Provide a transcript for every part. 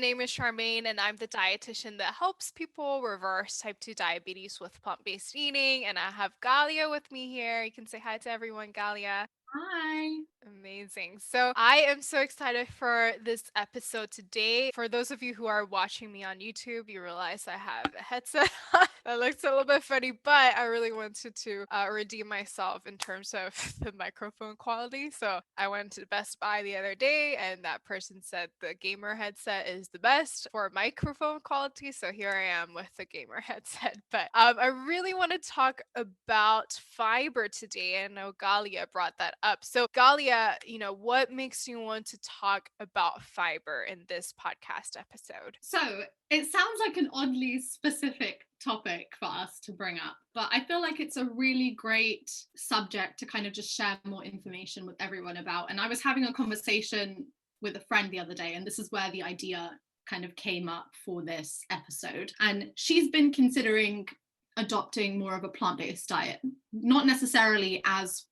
name is Charmaine, and I'm the dietitian that helps people reverse type 2 diabetes with plant based eating. And I have Galia with me here. You can say hi to everyone, Galia. Hi. Amazing. So I am so excited for this episode today. For those of you who are watching me on YouTube, you realize I have a headset on. That looks a little bit funny, but I really wanted to redeem myself in terms of the microphone quality. So I went to Best Buy the other day, and that person said the gamer headset is the best for microphone quality. So here I am with the gamer headset. But I really want to talk about fiber today. I know Galia brought that up. So Galia, what makes you want to talk about fiber in this podcast episode? So it sounds like an oddly specific topic for us to bring up, but I feel like it's a really great subject to kind of just share more information with everyone about. And I was having a conversation with a friend the other day, and this is where the idea kind of came up for this episode. And she's been considering adopting more of a plant-based diet, not necessarily as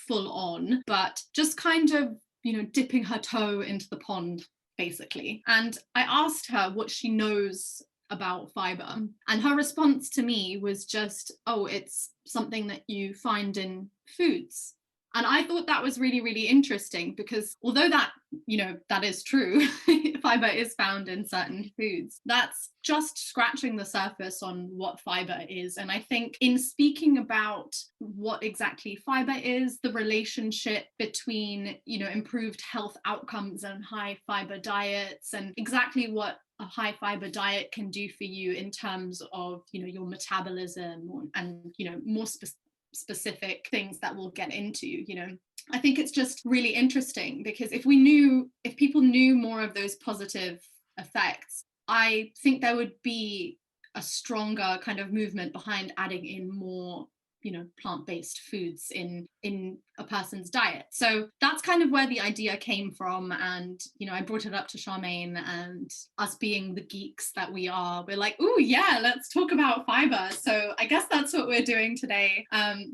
full on, but just kind of dipping her toe into the pond basically. And I asked her what she knows about fiber, and her response to me was just, oh, it's something that you find in foods. And I thought that was really, really interesting because although that is true, fiber is found in certain foods. That's just scratching the surface on what fiber is. And I think in speaking about what exactly fiber is, the relationship between, improved health outcomes and high fiber diets, and exactly what a high fiber diet can do for you in terms of, your metabolism and, more specific things that we'll get into, I think it's just really interesting because if people knew more of those positive effects, I think there would be a stronger kind of movement behind adding in more plant-based foods in a person's diet. So that's kind of where the idea came from. And I brought it up to Charmaine, and us being the geeks that we are, we're like, oh yeah, let's talk about fiber. So I guess that's what we're doing today.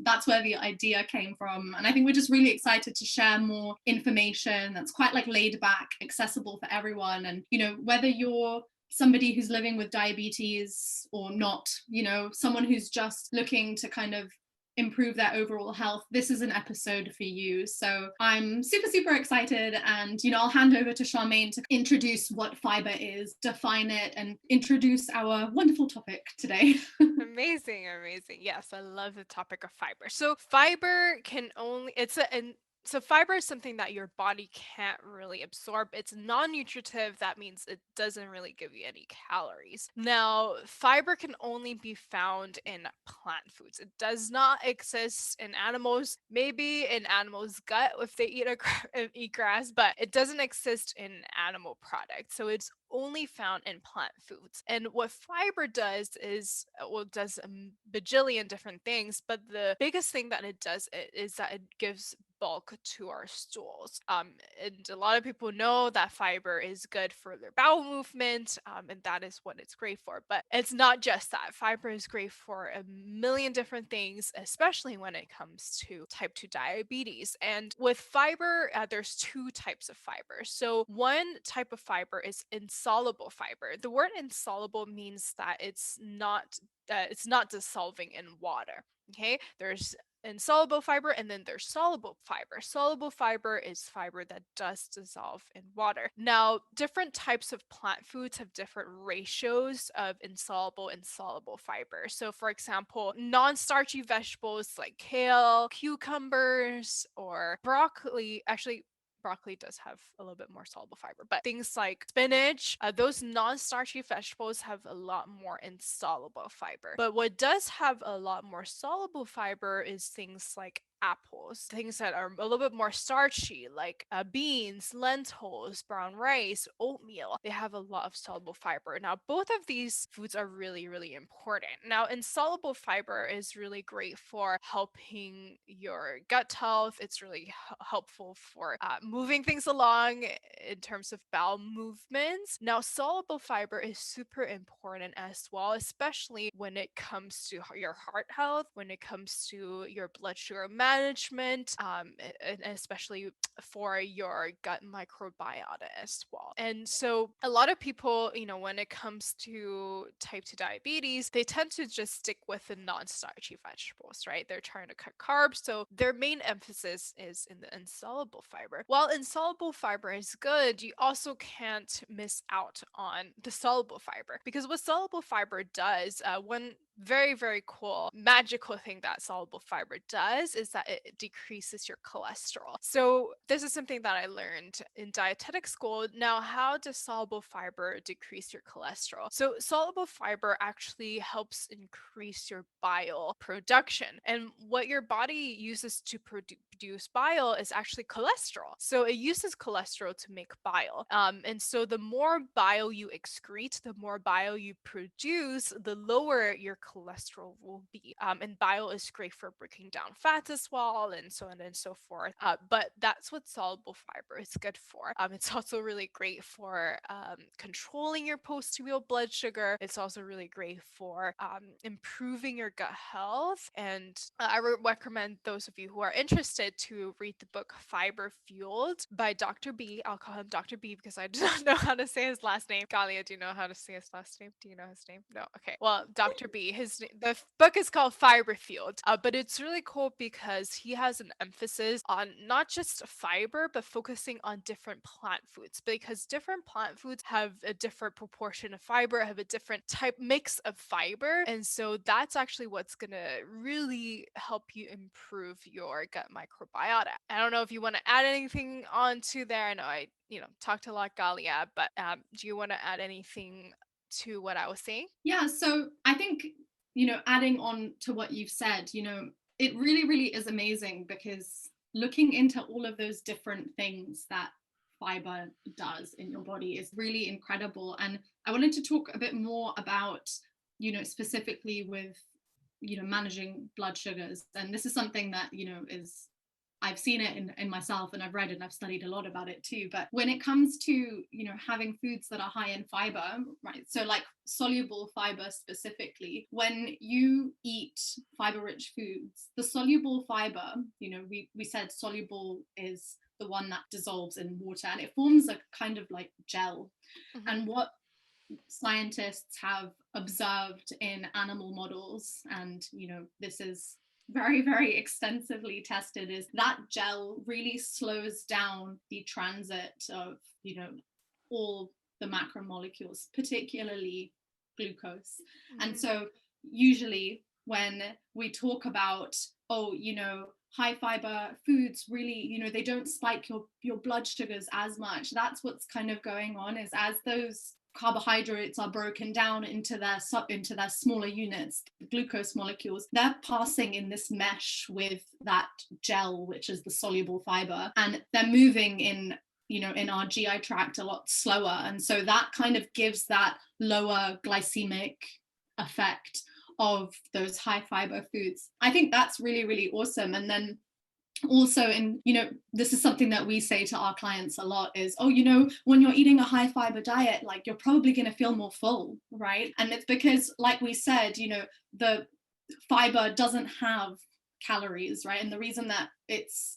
That's where the idea came from, and I think we're just really excited to share more information that's quite like laid back, accessible for everyone. And whether you're somebody who's living with diabetes or not, someone who's just looking to kind of improve their overall health, this is an episode for you. So I'm super, super excited. And, I'll hand over to Charmaine to introduce what fiber is, define it, and introduce our wonderful topic today. Amazing, amazing. Yes, I love the topic of fiber. So fiber can only so fiber is something that your body can't really absorb. It's non-nutritive. That means it doesn't really give you any calories. Now, fiber can only be found in plant foods. It does not exist in animals. Maybe in animals' gut if they eat grass, but it doesn't exist in animal products. So it's only found in plant foods. And what fiber does is, well, it does a bajillion different things, but the biggest thing that it does is that it gives bulk to our stools. And a lot of people know that fiber is good for their bowel movement, and that is what it's great for. But it's not just that. Fiber is great for a million different things, especially when it comes to type 2 diabetes. And with fiber, there's two types of fiber. So one type of fiber is insoluble fiber. The word insoluble means that it's not dissolving in water. Okay, there's insoluble fiber and then there's soluble fiber. Soluble fiber is fiber that does dissolve in water. Now, different types of plant foods have different ratios of insoluble and soluble fiber. So, for example, non-starchy vegetables like kale, cucumbers, or broccoli, actually broccoli does have a little bit more soluble fiber, but things like spinach, those non-starchy vegetables have a lot more insoluble fiber. But what does have a lot more soluble fiber is things like apples, things that are a little bit more starchy, like beans, lentils, brown rice, oatmeal. They have a lot of soluble fiber. Now, both of these foods are really, really important. Now, insoluble fiber is really great for helping your gut health. It's really helpful for moving things along in terms of bowel movements. Now, soluble fiber is super important as well, especially when it comes to your heart health, when it comes to your blood sugar management, and especially for your gut microbiota as well. And so a lot of people, when it comes to type 2 diabetes, they tend to just stick with the non-starchy vegetables, right? They're trying to cut carbs. So their main emphasis is in the insoluble fiber. While insoluble fiber is good, you also can't miss out on the soluble fiber, because what soluble fiber does, one very, very cool, magical thing that soluble fiber does is that it decreases your cholesterol. So, this is something that I learned in dietetic school. Now, how does soluble fiber decrease your cholesterol? So, soluble fiber actually helps increase your bile production. And what your body uses to produce bile is actually cholesterol. So, it uses cholesterol to make bile. And so, the more bile you excrete, the more bile you produce, the lower your cholesterol will be. And bile is great for breaking down fats as well, and so on and so forth. But that's what soluble fiber is good for. It's also really great for controlling your post-meal blood sugar. It's also really great for improving your gut health. And I would recommend those of you who are interested to read the book Fiber Fueled by Dr. B. I'll call him Dr. B because I do not know how to say his last name. Galia, do you know how to say his last name? Do you know his name? No. Okay. Well, Dr. B. The book is called Fiber Fueled, but it's really cool because he has an emphasis on not just fiber, but focusing on different plant foods, because different plant foods have a different proportion of fiber, have a different type mix of fiber, and so that's actually what's gonna really help you improve your gut microbiota. I don't know if you want to add anything onto there. I know I talked a lot, Galia, but do you want to add anything to what I was saying? Yeah, so I think, adding on to what you've said, it really, really is amazing, because looking into all of those different things that fiber does in your body is really incredible. And I wanted to talk a bit more about, specifically with, managing blood sugars. And this is something that, is I've seen it in myself, and I've read and I've studied a lot about it too. But when it comes to, having foods that are high in fiber, right? So like soluble fiber specifically, when you eat fiber rich foods, the soluble fiber, we said soluble is the one that dissolves in water, and it forms a kind of like gel. Mhm. And what scientists have observed in animal models, and this is very, very extensively tested, is that gel really slows down the transit of all the macromolecules, particularly glucose. And Mhm. so usually when we talk about, high fiber foods really, they don't spike your blood sugars as much, that's what's kind of going on, is as those carbohydrates are broken down into their smaller units, the glucose molecules, they're passing in this mesh with that gel, which is the soluble fiber, and they're moving in our GI tract a lot slower. And so that kind of gives that lower glycemic effect of those high fiber foods. I think that's really, really awesome. And then also, in this is something that we say to our clients a lot, is, when you're eating a high fiber diet, like, you're probably going to feel more full, right? And it's because, like we said, the fiber doesn't have calories, right? And the reason that it's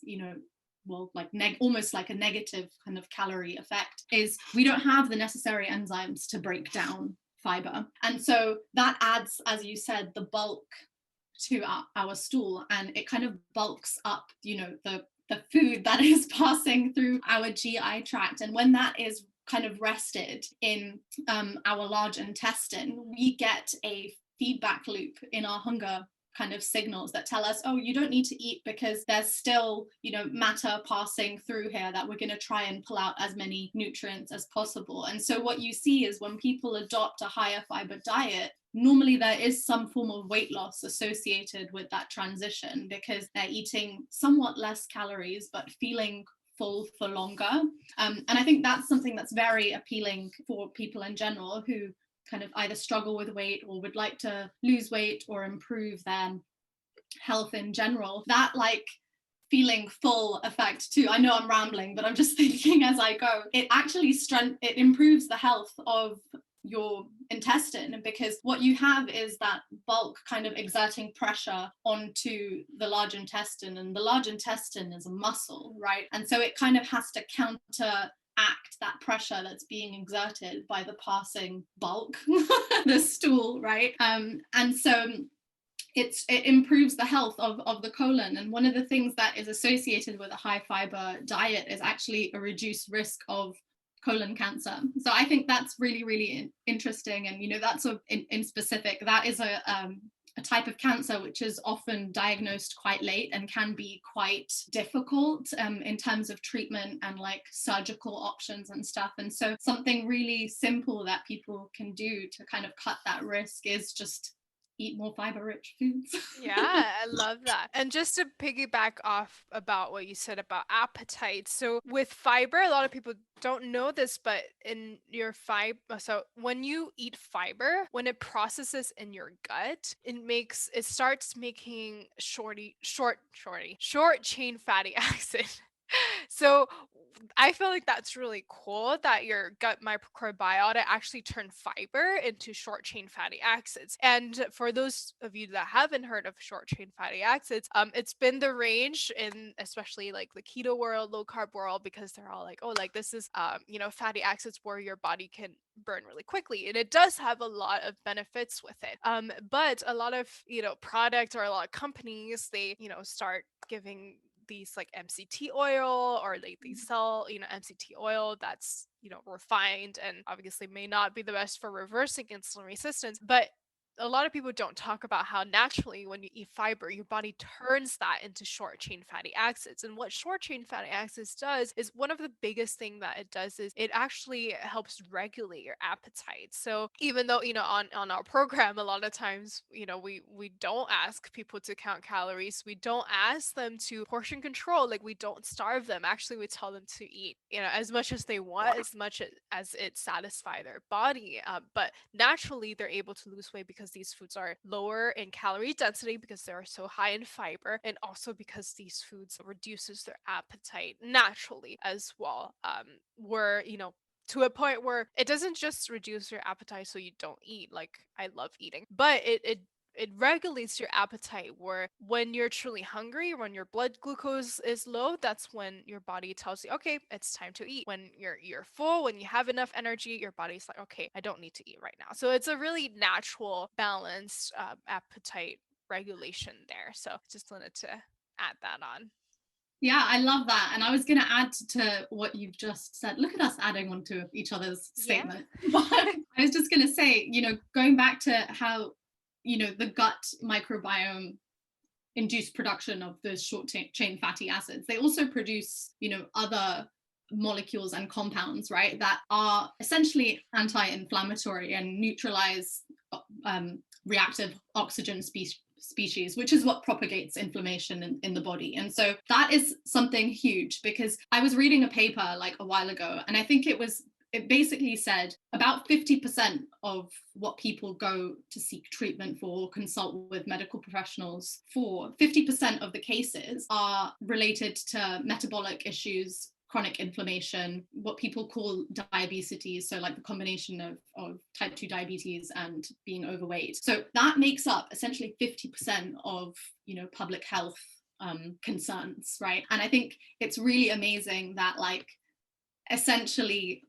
almost like a negative kind of calorie effect is we don't have the necessary enzymes to break down fiber. And so that adds, as you said, the bulk to our stool, and it kind of bulks up the food that is passing through our GI tract. And when that is kind of rested in our large intestine, we get a feedback loop in our hunger kind of signals that tell us, oh, you don't need to eat because there's still matter passing through here that we're going to try and pull out as many nutrients as possible. And so what you see is when people adopt a higher fiber diet, normally there is some form of weight loss associated with that transition, because they're eating somewhat less calories but feeling full for longer. And I think that's something that's very appealing for people in general who kind of either struggle with weight or would like to lose weight or improve their health in general. That feeling full effect too. I know I'm rambling, but I'm just thinking as I go. It actually it improves the health of your intestine, because what you have is that bulk kind of exerting pressure onto the large intestine, and the large intestine is a muscle, right? And so it kind of has to counteract that pressure that's being exerted by the passing bulk, the stool, right? And so it improves the health of the colon. And one of the things that is associated with a high fiber diet is actually a reduced risk of colon cancer. So I think that's really, really interesting. And, you know, that's in specific, that is a type of cancer which is often diagnosed quite late and can be quite difficult in terms of treatment and like surgical options and stuff. And so something really simple that people can do to kind of cut that risk is just eat more fiber-rich foods. Yeah, I love that. And just to piggyback off about what you said about appetite. So with fiber, a lot of people don't know this, but in your fiber, so when you eat fiber, when it processes in your gut, it starts making short chain fatty acid. So I feel like that's really cool that your gut microbiota actually turned fiber into short chain fatty acids. And for those of you that haven't heard of short chain fatty acids, it's been the range in especially like the keto world, low carb world, because they're all like, oh, like this is fatty acids where your body can burn really quickly, and it does have a lot of benefits with it. But a lot of products or a lot of companies, they start giving these like MCT oil, or like they sell MCT oil that's refined and obviously may not be the best for reversing insulin resistance. But a lot of people don't talk about how naturally when you eat fiber, your body turns that into short chain fatty acids. And what short chain fatty acids does is, one of the biggest thing that it does is it actually helps regulate your appetite. So even though on our program a lot of times we don't ask people to count calories, we don't ask them to portion control, like we don't starve them. Actually, we tell them to eat as much as they want, as much as it satisfy their body. But naturally they're able to lose weight because these foods are lower in calorie density, because they're so high in fiber, and also because these foods reduces their appetite naturally as well. Where to a point where it doesn't just reduce your appetite so you don't eat, like I love eating, but it regulates your appetite, where when you're truly hungry, when your blood glucose is low, that's when your body tells you, okay, it's time to eat. When you're full, when you have enough energy, your body's like, okay, I don't need to eat right now. So it's a really natural, balanced appetite regulation there. So just wanted to add that on. Yeah, I love that. And I was going to add to what you've just said. Look at us adding on to each other's Yeah. statement. But I was just going to say, going back to how, the gut microbiome induced production of those short chain fatty acids, they also produce, other molecules and compounds, right, that are essentially anti-inflammatory and neutralize reactive oxygen species, which is what propagates inflammation in the body. And so that is something huge, because I was reading a paper like a while ago, and I think it basically said about 50% of what people go to seek treatment for, consult with medical professionals for, 50% of the cases are related to metabolic issues, chronic inflammation, what people call diabetes, so like the combination of type 2 diabetes and being overweight. So that makes up essentially 50% of public health concerns, right? And I think it's really amazing that like essentially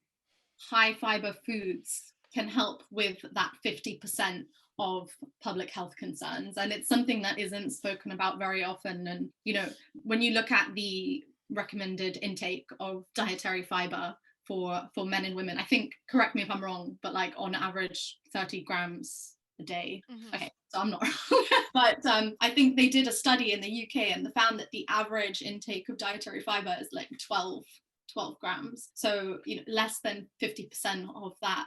high fiber foods can help with that 50% of public health concerns. And it's something that isn't spoken about very often. And when you look at the recommended intake of dietary fiber for men and women, I think, correct me if I'm wrong, but like on average 30 grams a day. Mm-hmm. Okay, so I'm not wrong. But I think they did a study in the UK and they found that the average intake of dietary fiber is like 12 grams. So less than 50% of that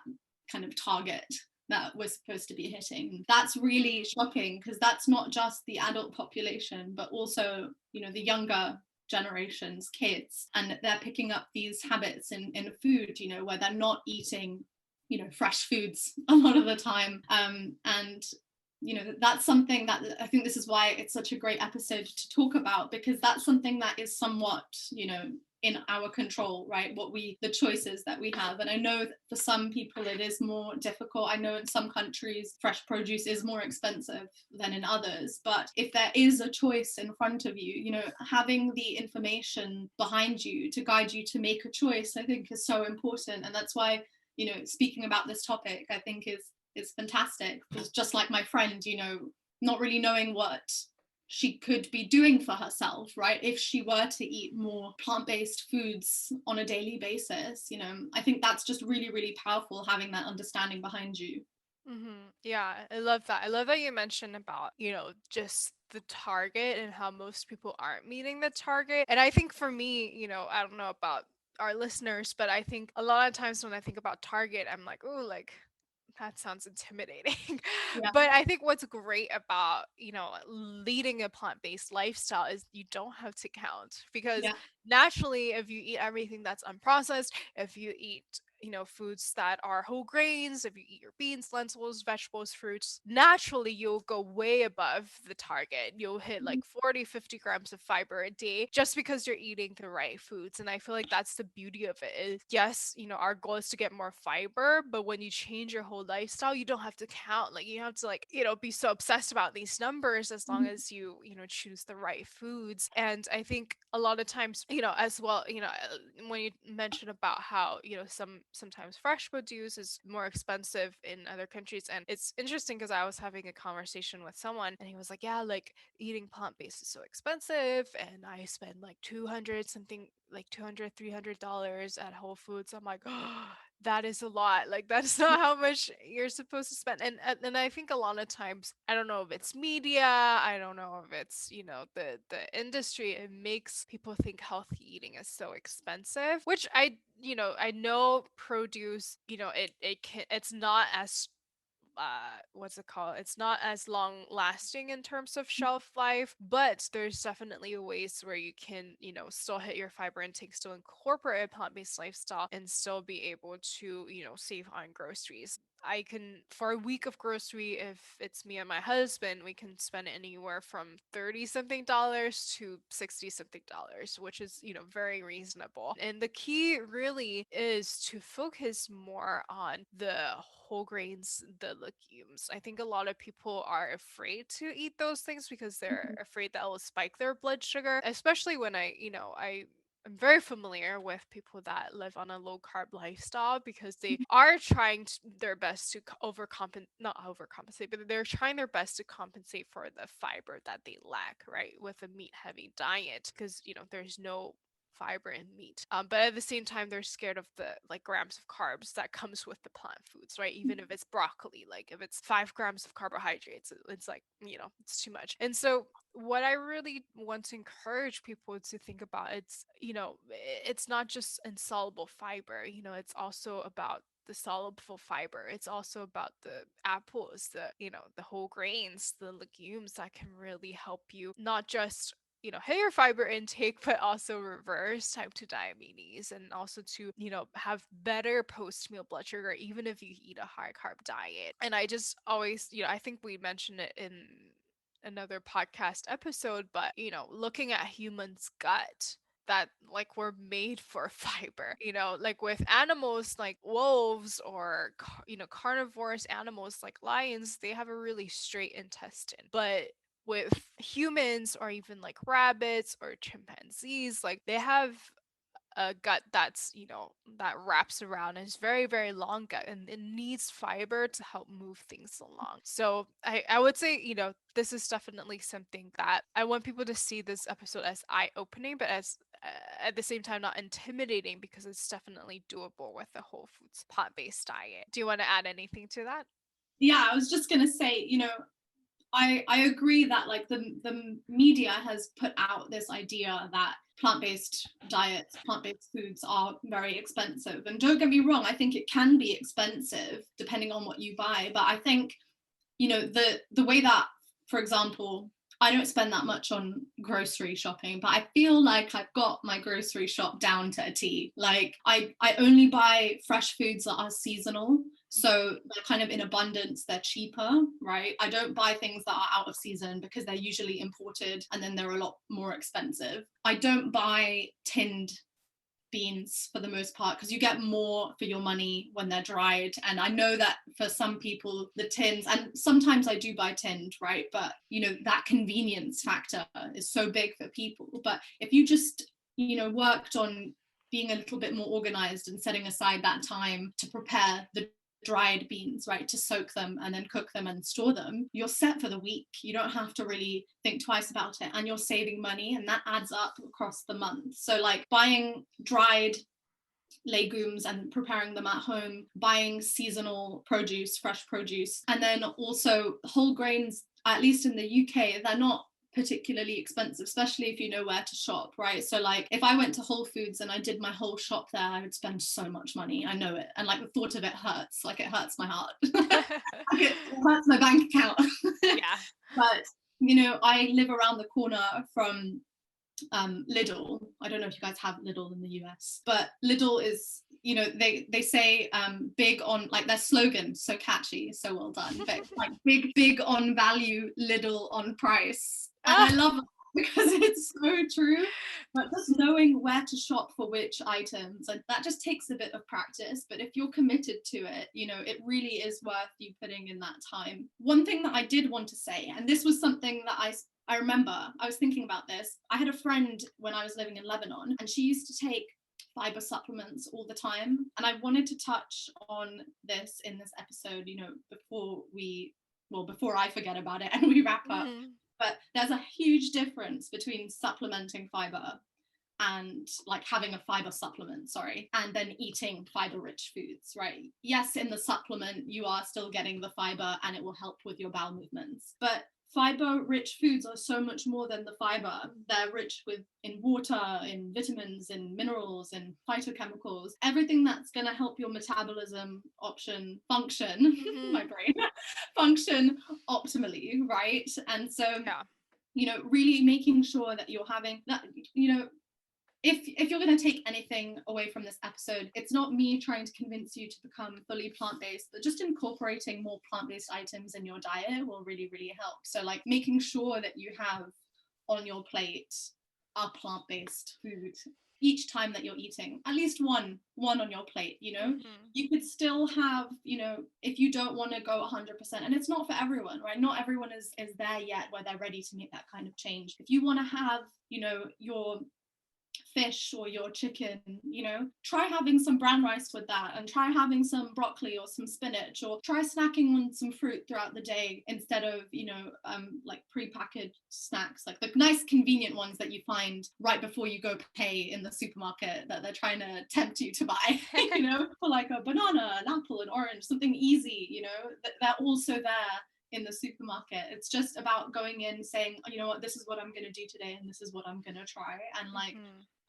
kind of target that we're supposed to be hitting. That's really shocking, because that's not just the adult population, but also the younger generations, kids, and they're picking up these habits in food, where they're not eating fresh foods a lot of the time. And that's something that I think this is why it's such a great episode to talk about, because that's something that is somewhat in our control, right? The choices that we have. And I know that for some people it is more difficult. I know in some countries fresh produce is more expensive than in others, but if there is a choice in front of you, you know, having the information behind you to guide you to make a choice, I think is so important. And that's why, you know, speaking about this topic, I think is fantastic. Because just like my friend, you know, not really knowing what she could be doing for herself, right? If she were to eat more plant-based foods on a daily basis, you know, I think that's just really, really powerful, having that understanding behind you. Yeah, I love that. I love that you mentioned about, just the target and how most people aren't meeting the target. And I think for me, I don't know about our listeners, but I think a lot of times when I think about target, I'm like, oh, like that sounds intimidating. Yeah, But I think what's great about, leading a plant-based lifestyle is you don't have to count because yeah. naturally, if you eat everything that's unprocessed, if you eat foods that are whole grains, if you eat your beans, lentils, vegetables, fruits, naturally you'll go way above the target. You'll hit Mhm. like 40, 50 grams of fiber a day just because you're eating the right foods. And I feel like that's the beauty of it is, yes, our goal is to get more fiber, but when you change your whole lifestyle, you don't have to count. Like you have to be so obsessed about these numbers as long Mhm. as you, choose the right foods. And I think a lot of times, as well, when you mention about how, sometimes fresh produce is more expensive in other countries. And it's interesting because I was having a conversation with someone and he was like, yeah, like eating plant-based is so expensive and I spend like 200 something, like 200 $300 at Whole Foods. I'm like, oh, that is a lot. Like that's not how much you're supposed to spend. And I think a lot of times, I don't know if it's media, I don't know if it's, the industry, it makes people think healthy eating is so expensive, which I know produce, it's not as what's it called, it's not as long lasting in terms of shelf life, but there's definitely ways where you can still hit your fiber intake, still incorporate a plant-based lifestyle, and still be able to save on groceries. I can, for a week of grocery, if it's me and my husband, we can spend anywhere from 30 something dollars to 60 something dollars, which is, very reasonable. And the key really is to focus more on the whole grains, the legumes. I think a lot of people are afraid to eat those things because they're afraid that it will spike their blood sugar, especially when I'm very familiar with people that live on a low carb lifestyle because they are trying their best to overcompensate, not overcompensate, but they're trying their best to compensate for the fiber that they lack, right? With a meat heavy diet because, there's no fiber in meat. But at the same time, they're scared of the like grams of carbs that comes with the plant foods, right? Even if it's broccoli, like if it's 5 grams of carbohydrates, it's like, it's too much. And so what I really want to encourage people to think about, it's not just insoluble fiber, it's also about the soluble fiber. It's also about the apples, the whole grains, the legumes that can really help you not just hit your fiber intake, but also reverse type 2 diabetes and also to, have better post meal blood sugar, even if you eat a high carb diet. And I just always, I think we mentioned it in another podcast episode, but, looking at humans' gut, that like we're made for fiber, like with animals like wolves or carnivorous animals like lions, they have a really straight intestine, but with humans or even like rabbits or chimpanzees, like they have a gut that's that wraps around and is very very long gut and it needs fiber to help move things along. So I would say this is definitely something that I want people to see this episode as eye-opening, but as at the same time not intimidating, because it's definitely doable with the whole foods plant-based diet. Do you want to add anything to that? Yeah, I was just gonna say, you know, I agree that like the media has put out this idea that plant-based diets, plant-based foods are very expensive. And don't get me wrong, I think it can be expensive depending on what you buy. But I think, you know, the way that, for example, I don't spend that much on grocery shopping, but I feel like I've got my grocery shop down to a T. Like I only buy fresh foods that are seasonal. So they're kind of in abundance, they're cheaper, right? I don't buy things that are out of season because they're usually imported and then they're a lot more expensive. I don't buy tinned beans for the most part, because you get more for your money when they're dried. And I know that for some people, the tins, and sometimes I do buy tinned, right? But that convenience factor is so big for people. But if you just worked on being a little bit more organized and setting aside that time to prepare the dried beans, right, to soak them and then cook them and store them, you're set for the week. You don't have to really think twice about it, and you're saving money, and that adds up across the month. So like buying dried legumes and preparing them at home, buying seasonal produce, fresh produce, and then also whole grains, at least in the UK, they're not particularly expensive, especially if you know where to shop, right? So like if I went to Whole Foods and I did my whole shop there, I would spend so much money. I know it. And like the thought of it hurts, like it hurts my heart. It hurts my bank account. Yeah. But I live around the corner from Lidl. I don't know if you guys have Lidl in the US, but Lidl is, they say big on, like their slogan, so catchy, so well done, but like big on value, Lidl on price. And I love it because it's so true. But just knowing where to shop for which items, and that just takes a bit of practice. But if you're committed to it, it really is worth you putting in that time. One thing that I did want to say, and this was something that I remember, I was thinking about this. I had a friend when I was living in Lebanon, and she used to take fiber supplements all the time. And I wanted to touch on this in this episode, before I forget about it and we wrap up. But there's a huge difference between supplementing fiber and like having a fiber supplement, and then eating fiber rich foods, right? Yes, in the supplement, you are still getting the fiber and it will help with your bowel movements. But fiber rich foods are so much more than the fiber. They're rich in water, in vitamins, in minerals, in phytochemicals, everything that's going to help your metabolism function my brain function optimally, right? And so really making sure that you're having that, if you're going to take anything away from this episode, it's not me trying to convince you to become fully plant-based, but just incorporating more plant-based items in your diet will really, really help. So like making sure that you have on your plate a plant-based food each time that you're eating, at least one on your plate. You could still have, if you don't want to go 100%, and it's not for everyone, right? Not everyone is there yet where they're ready to make that kind of change. If you want to have, your fish or your chicken, try having some brown rice with that, and try having some broccoli or some spinach, or try snacking on some fruit throughout the day instead of like pre-packaged snacks, like the nice convenient ones that you find right before you go pay in the supermarket that they're trying to tempt you to buy. For like a banana, an apple, an orange, something easy. They're also there in the supermarket. It's just about going in saying, you know what, this is what I'm going to do today, and this is what I'm going to try. And like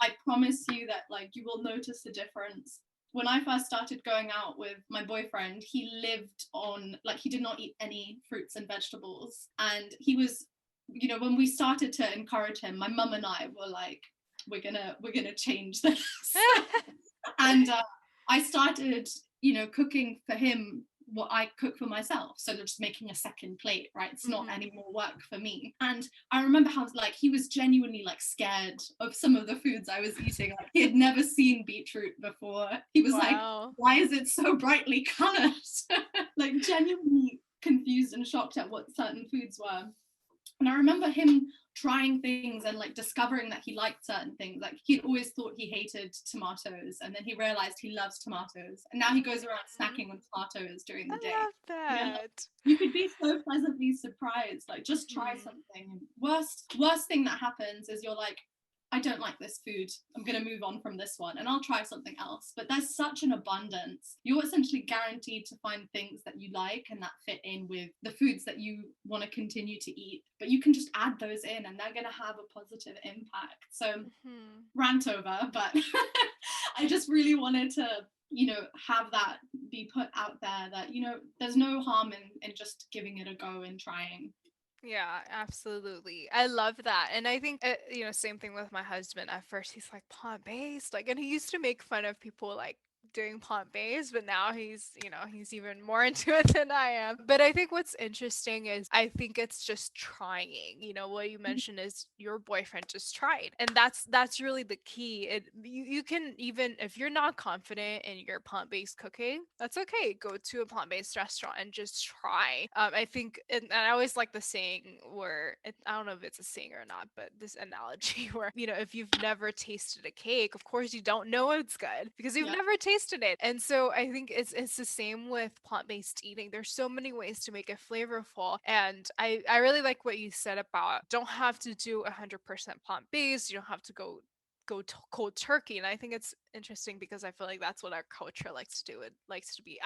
I promise you that like you will notice a difference. When I first started going out with my boyfriend, he lived on, like, he did not eat any fruits and vegetables. And he was, when we started to encourage him, my mum and I were like, we're gonna change this. And I started, cooking for him what I cook for myself. So they're just making a second plate, right? It's not any more work for me. And I remember how like he was genuinely like scared of some of the foods I was eating. Like he had never seen beetroot before. He was like, why is it so brightly colored? Like genuinely confused and shocked at what certain foods were. And I remember him trying things and like discovering that he liked certain things. Like he'd always thought he hated tomatoes, and then he realized he loves tomatoes, and now he goes around snacking on tomatoes during the day. I love that. You could be so pleasantly surprised. Like just try something. Worst thing that happens is you're like, I don't like this food, I'm going to move on from this one and I'll try something else. But there's such an abundance. You're essentially guaranteed to find things that you like and that fit in with the foods that you want to continue to eat. But you can just add those in and they're going to have a positive impact. So rant over, but I just really wanted to, have that be put out there that, there's no harm in just giving it a go and trying. Yeah, absolutely. I love that. And I think, same thing with my husband. At first, he's like, plant-based. Like, and he used to make fun of people like doing plant-based, but now he's even more into it than I am. But I think what's interesting is I think it's just trying. What you mentioned is your boyfriend just tried. And that's really the key. You can, even if you're not confident in your plant-based cooking, that's okay. Go to a plant-based restaurant and just try. I think, and I always like the saying where I don't know if it's a saying or not, but this analogy where, if you've never tasted a cake, of course you don't know it's good because you've Yeah. never tasted it. And so I think it's the same with plant-based eating. There's so many ways to make it flavorful. And I really like what you said about don't have to do 100% plant-based. You don't have to cold turkey. And I think it's interesting because I feel like that's what our culture likes to do. It likes to be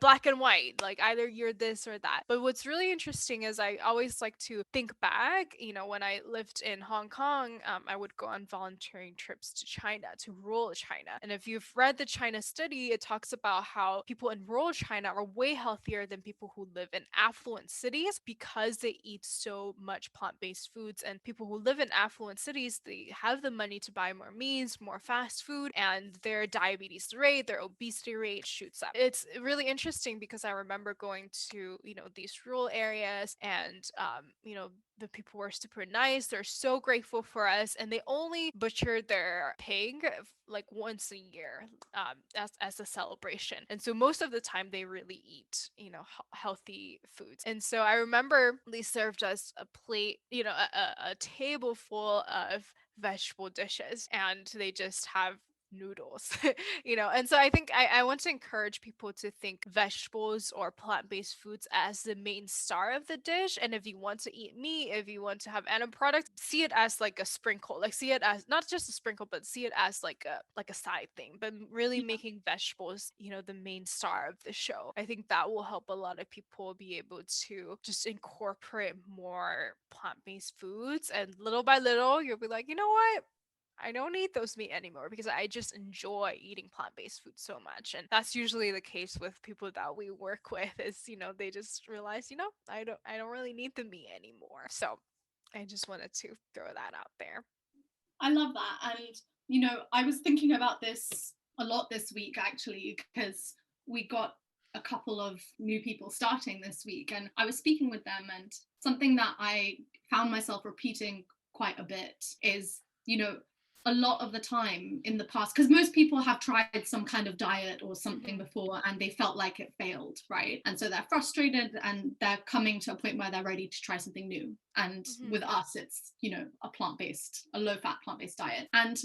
black and white, like either you're this or that. But what's really interesting is I always like to think back. When I lived in Hong Kong, I would go on volunteering trips to China, to rural China. And if you've read the China study, it talks about how people in rural China are way healthier than people who live in affluent cities because they eat so much plant-based foods. And people who live in affluent cities, they have the money to buy more meats, more fast food, and their diabetes rate, their obesity rate shoots up. It's really interesting because I remember going to, these rural areas, and the people were super nice. They're so grateful for us, and they only butchered their pig like once a year, as a celebration. And so most of the time they really eat, healthy foods. And so I remember they served us a plate, a table full of vegetable dishes, and they just have noodles. And so I think I want to encourage people to think vegetables or plant-based foods as the main star of the dish. And if you want to eat meat, if you want to have animal products, see it as like a sprinkle, like see it as not just a sprinkle, but see it as like a side thing, but really making vegetables, the main star of the show. I think that will help a lot of people be able to just incorporate more plant-based foods, and little by little you'll be like, you know what, I don't eat those meat anymore because I just enjoy eating plant-based food so much. And that's usually the case with people that we work with, is, they just realize, I don't really need the meat anymore. So I just wanted to throw that out there. I love that. And, I was thinking about this a lot this week actually, because we got a couple of new people starting this week, and I was speaking with them, and something that I found myself repeating quite a bit is, a lot of the time in the past, because most people have tried some kind of diet or something before and they felt like it failed, right? And so they're frustrated and they're coming to a point where they're ready to try something new. And with us, it's, a low-fat plant-based diet. And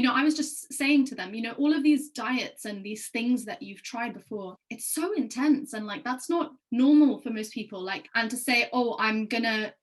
I was just saying to them, all of these diets and these things that you've tried before, it's so intense. And like, that's not normal for most people. Like, and to say, oh, I'm gonna,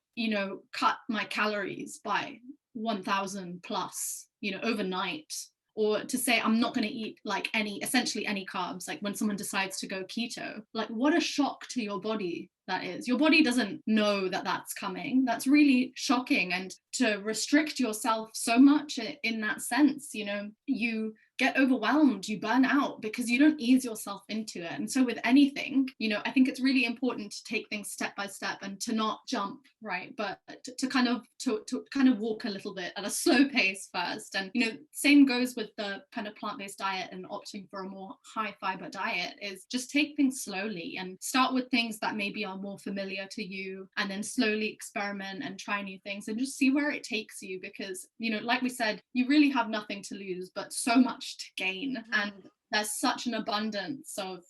cut my calories by 1,000 plus, overnight, or to say I'm not going to eat like essentially any carbs, like when someone decides to go keto, like what a shock to your body that is. Your body doesn't know that that's coming. That's really shocking. And to restrict yourself so much in that sense, you get overwhelmed, you burn out because you don't ease yourself into it. And so with anything, I think it's really important to take things step by step and to not jump, right? But to kind of walk a little bit at a slow pace first. And same goes with the kind of plant-based diet and opting for a more high fiber diet, is just take things slowly and start with things that maybe are more familiar to you, and then slowly experiment and try new things and just see where it takes you. Because like we said, you really have nothing to lose but so much to gain. And there's such an abundance of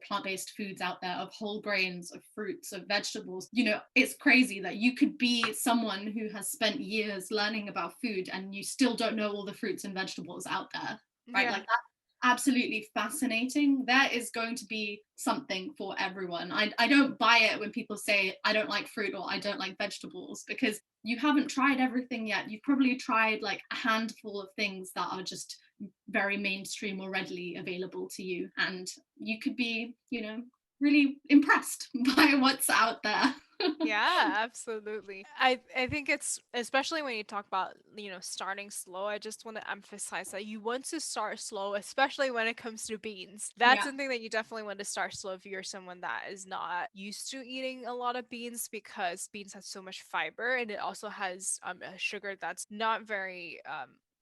plant-based foods out there, of whole grains, of fruits, of vegetables. It's crazy that you could be someone who has spent years learning about food and you still don't know all the fruits and vegetables out there, right? Like, that's absolutely fascinating. There is going to be something for everyone. I don't buy it when people say I don't like fruit or I don't like vegetables, because you haven't tried everything yet. You've probably tried like a handful of things that are just very mainstream or readily available to you, and you could be really impressed by what's out there. Yeah, absolutely. I think it's, especially when you talk about, starting slow, I just want to emphasize that you want to start slow, especially when it comes to beans. That's Yeah. something that you definitely want to start slow if you're someone that is not used to eating a lot of beans, because beans has so much fiber, and it also has a sugar that's not very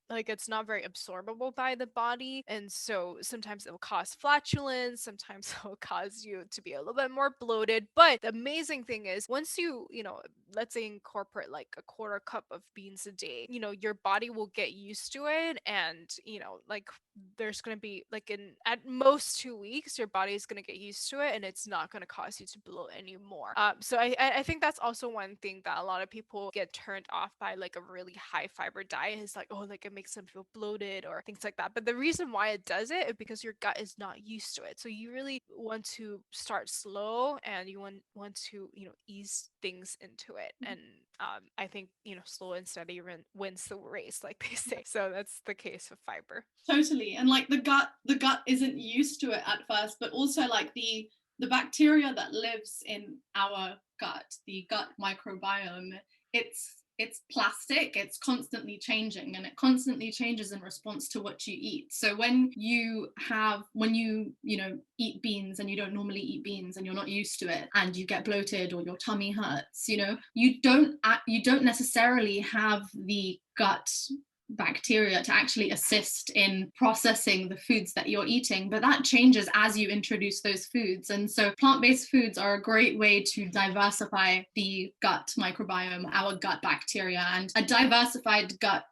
like it's not very absorbable by the body, and so sometimes it will cause flatulence, sometimes it will cause you to be a little bit more bloated. But the amazing thing is, once let's say incorporate like a quarter cup of beans a day, your body will get used to it, and like there's going to be like in at most 2 weeks your body is going to get used to it, and it's not going to cause you to bloat anymore. So I think that's also one thing that a lot of people get turned off by, like a really high fiber diet, is like, oh, like it makes them feel bloated or things like that. But the reason why it does it is because your gut is not used to it. So you really want to start slow, and you want to ease things into it. And I think slow and steady wins the race, like they say. So that's the case with fiber. Totally. And like the gut isn't used to it at first, but also like the bacteria that lives in our gut, the gut microbiome, it's plastic, it's constantly changing, and it constantly changes in response to what you eat. So when you eat beans, and you don't normally eat beans, and you're not used to it, and you get bloated or your tummy hurts, you don't necessarily have the gut bacteria to actually assist in processing the foods that you're eating, but that changes as you introduce those foods. And so plant-based foods are a great way to diversify the gut microbiome, our gut bacteria. And a diversified gut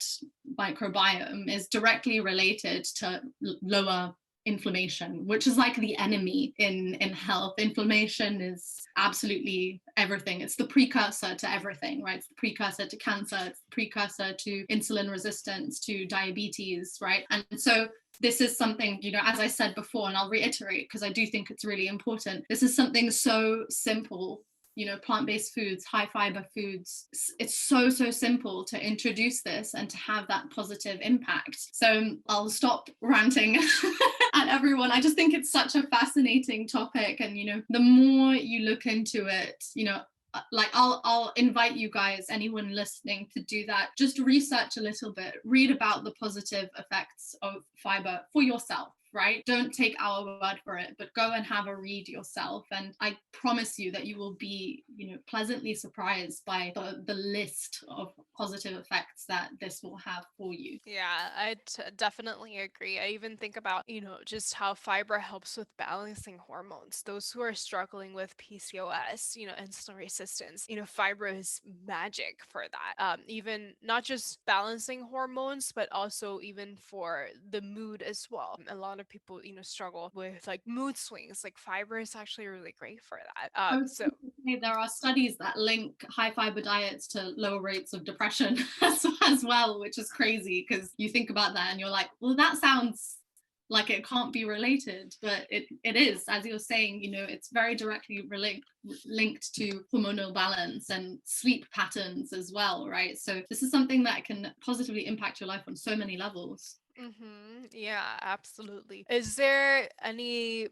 microbiome is directly related to lower inflammation, which is like the enemy in health. Inflammation is absolutely everything. It's the precursor to everything, right? It's the precursor to cancer, it's the precursor to insulin resistance, to diabetes, right? And so this is something, as I said before, and I'll reiterate because I do think it's really important, this is something so simple. Plant-based foods, high fiber foods, it's so simple to introduce this and to have that positive impact. So I'll stop ranting at everyone. I just think it's such a fascinating topic, and the more you look into it, like I'll invite you guys, anyone listening, to do that. Just research a little bit, read about the positive effects of fiber for yourself, right? Don't take our word for it, but go and have a read yourself. And I promise you that you will be, pleasantly surprised by the list of positive effects that this will have for you. Yeah, definitely agree. I even think about, just how fiber helps with balancing hormones. Those who are struggling with PCOS, insulin resistance, fiber is magic for that. Even not just balancing hormones, but also even for the mood as well. A lot of people, struggle with like mood swings. Like fiber is actually really great for that. I was So going to say there are studies that link high fiber diets to lower rates of depression as well, which is crazy because you think about that and you're like, well, that sounds like it can't be related, but it is. As you're saying, it's very directly linked to hormonal balance and sleep patterns as well, right? So this is something that can positively impact your life on so many levels. Yeah, absolutely. Is there any,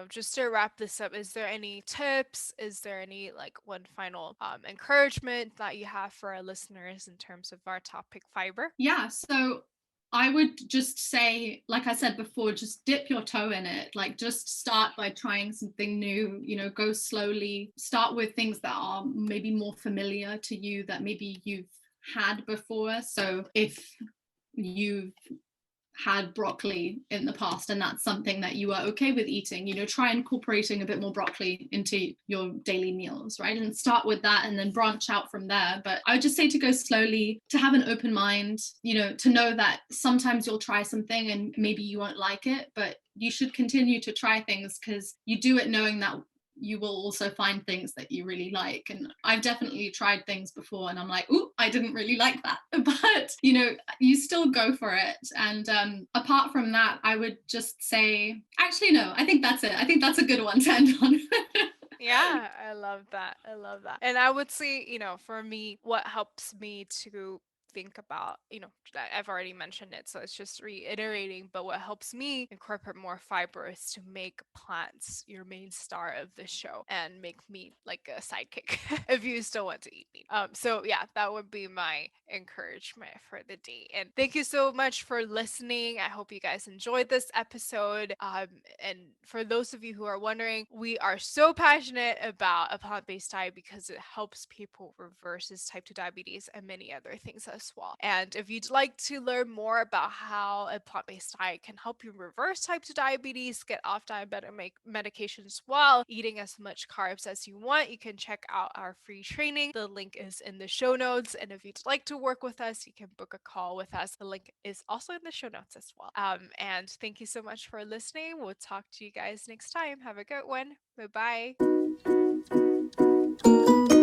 just to wrap this up, is there any tips? Is there any like one final encouragement that you have for our listeners in terms of our topic fiber? Yeah, so I would just say, like I said before, just dip your toe in it. Like just start by trying something new, go slowly. Start with things that are maybe more familiar to you, that maybe you've had before. So if you've had broccoli in the past and that's something that you are okay with eating, try incorporating a bit more broccoli into your daily meals, right? And start with that and then branch out from there. But I would just say to go slowly, to have an open mind, to know that sometimes you'll try something and maybe you won't like it, but you should continue to try things because you do it knowing that you will also find things that you really like. And I've definitely tried things before and I'm like, ooh, I didn't really like that. But, you still go for it. And apart from that, I would just say, actually, no, I think that's it. I think that's a good one to end on. Yeah, I love that. I love that. And I would say, for me, what helps me to think about, I've already mentioned it, so it's just reiterating, but what helps me incorporate more fiber is to make plants your main star of the show and make meat like a sidekick if you still want to eat meat. So yeah, that would be my encouragement for the day. And thank you so much for listening. I hope you guys enjoyed this episode. And for those of you who are wondering, we are so passionate about a plant-based diet because it helps people reverse type 2 diabetes and many other things as as well. And if you'd like to learn more about how a plant-based diet can help you reverse type 2 diabetes, get off diabetic medications while eating as much carbs as you want, you can check out our free training. The link is in the show notes. And if you'd like to work with us, you can book a call with us. The link is also in the show notes as well. And thank you so much for listening. We'll talk to you guys next time. Have a good one. Bye bye.